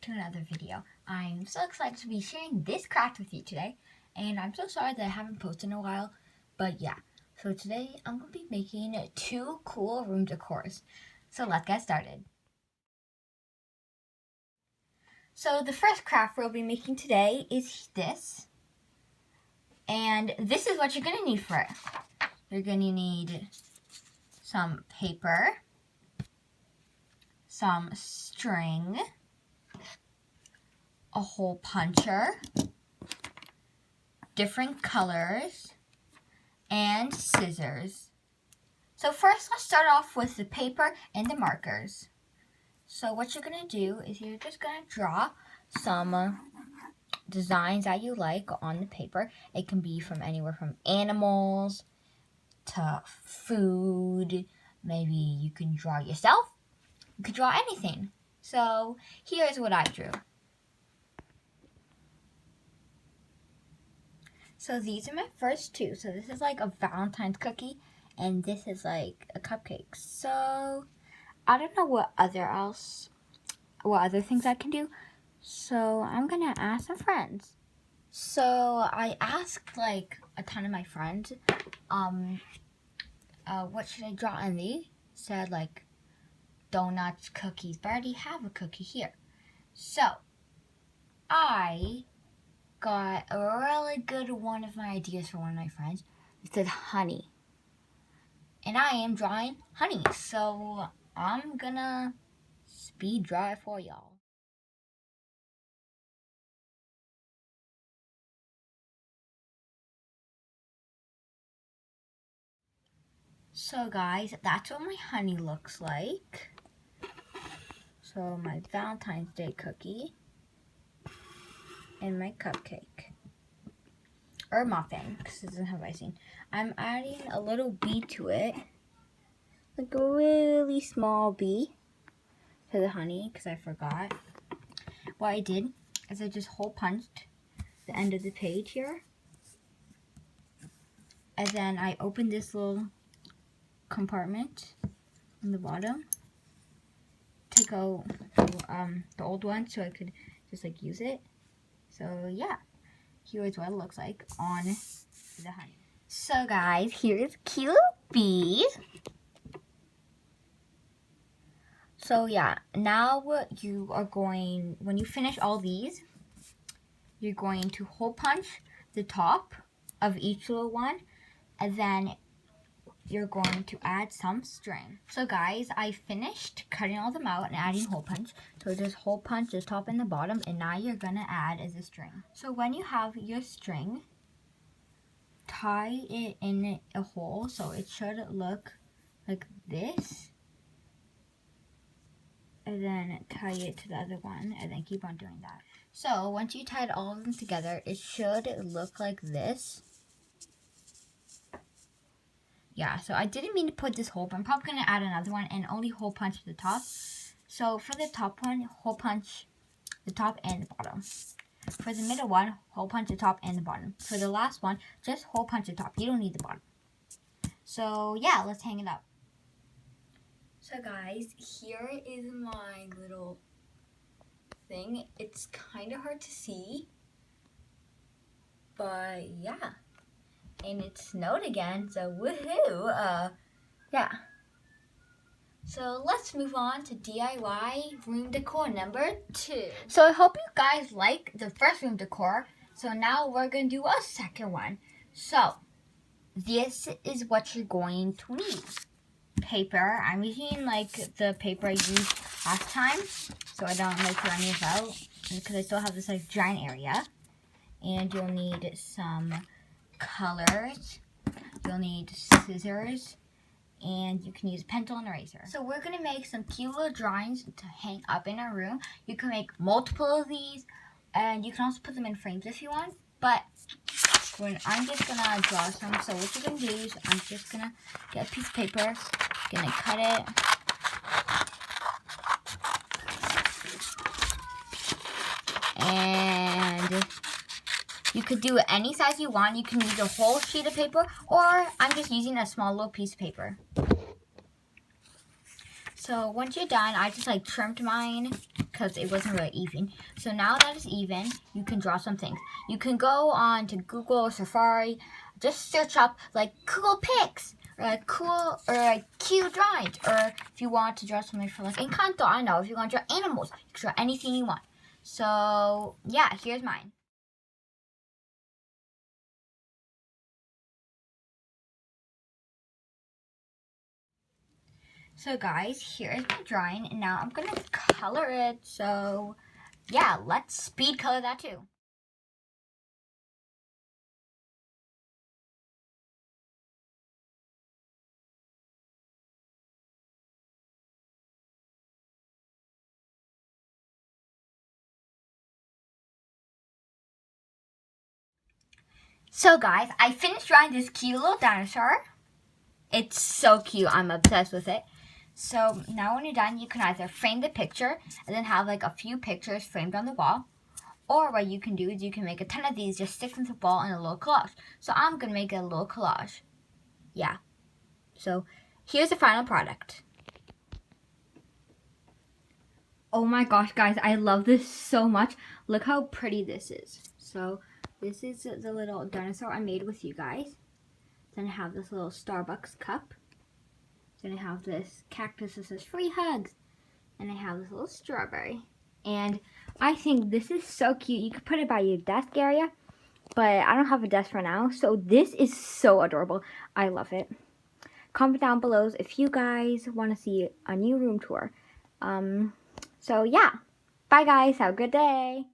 to another video. I'm so excited to be sharing this craft with you today, and I'm so sorry that I haven't posted in a while, but yeah. So today I'm going to be making 2 cool room decors. So let's get started. So the first craft we'll be making today is this, and this is what you're going to need for it. You're going to need some paper, some string, a hole puncher, different colors, and scissors. So first, let's start off with the paper and the markers. So what you're going to do is you're just going to draw some designs that you like on the paper. It can be from anywhere from animals to food. Maybe you can draw yourself. You could draw anything. So here's what I drew. So these are my first 2. So this is like a Valentine's cookie, and this is like a cupcake. So I don't know what other things I can do. So I'm gonna ask some friends. So I asked like a ton of my friends, what should I draw? And they said like donuts, cookies, but I already have a cookie here. So I got a really good one of my ideas for one of my friends. It said honey. And I am drawing honey. So I'm gonna speed draw it for y'all. So guys, that's what my honey looks like. So my Valentine's Day cookie and my cupcake. Or muffin, because it doesn't have icing. I'm adding a little bee to it. Like a really small bee to the honey, because I forgot. What I did is I just hole punched the end of the page here. And then I opened this little compartment on the bottom. Take out the old one so I could just like use it. So yeah. Here's what it looks like on the honey. So guys, here's cute bee. So yeah, now you are going, when you finish all these, you're going to hole punch the top of each little one, and then you're going to add some string. So guys, I finished cutting all them out and adding hole punch. So just hole punch the top and the bottom, and now you're gonna add as a string. So when you have your string, tie it in a hole so it should look like this. And then tie it to the other one, and then keep on doing that. So once you tied all of them together, it should look like this. Yeah, so I didn't mean to put this hole, but I'm probably going to add another one and only hole punch the top. So for the top one, hole punch the top and the bottom. For the middle one, hole punch the top and the bottom. For the last one, just hole punch the top. You don't need the bottom. So yeah, let's hang it up. So guys, here is my little thing. It's kind of hard to see, but yeah. And it snowed again, so woohoo! Yeah. So let's move on to DIY room decor number 2. So I hope you guys like the first room decor. So now we're gonna do a second one. So this is what you're going to need. Paper. I'm using like the paper I used last time, so I don't like run this out because I still have this like giant area. And you'll need some colors, you'll need scissors, and you can use a pencil and eraser. So we're going to make some cute little drawings to hang up in our room. You can make multiple of these, and you can also put them in frames if you want, but I'm just going to draw some. So what you're going to do is I'm just going to get a piece of paper, going to cut it, and you could do any size you want. You can use a whole sheet of paper, or I'm just using a small little piece of paper. So once you're done, I just like trimmed mine, because it wasn't really even. So now that it's even, you can draw some things. You can go on to Google or Safari, just search up like cool pics or like cool or like cute drawings, or if you want to draw something from like Encanto, I know, if you want to draw animals, you can draw anything you want. So yeah, here's mine. So guys, here's my drawing, and now I'm gonna color it. So yeah, let's speed color that too. So guys, I finished drawing this cute little dinosaur. It's so cute, I'm obsessed with it. So now when you're done, you can either frame the picture and then have like a few pictures framed on the wall. Or what you can do is you can make a ton of these, just stick them to the wall in a little collage. So I'm going to make a little collage. Yeah. So here's the final product. Oh my gosh, guys, I love this so much. Look how pretty this is. So this is the little dinosaur I made with you guys. Then I have this little Starbucks cup. Then I have this cactus that says free hugs. And I have this little strawberry. And I think this is so cute. You could put it by your desk area, but I don't have a desk for now. So this is so adorable. I love it. Comment down below if you guys want to see a new room tour. So yeah. Bye guys. Have a good day.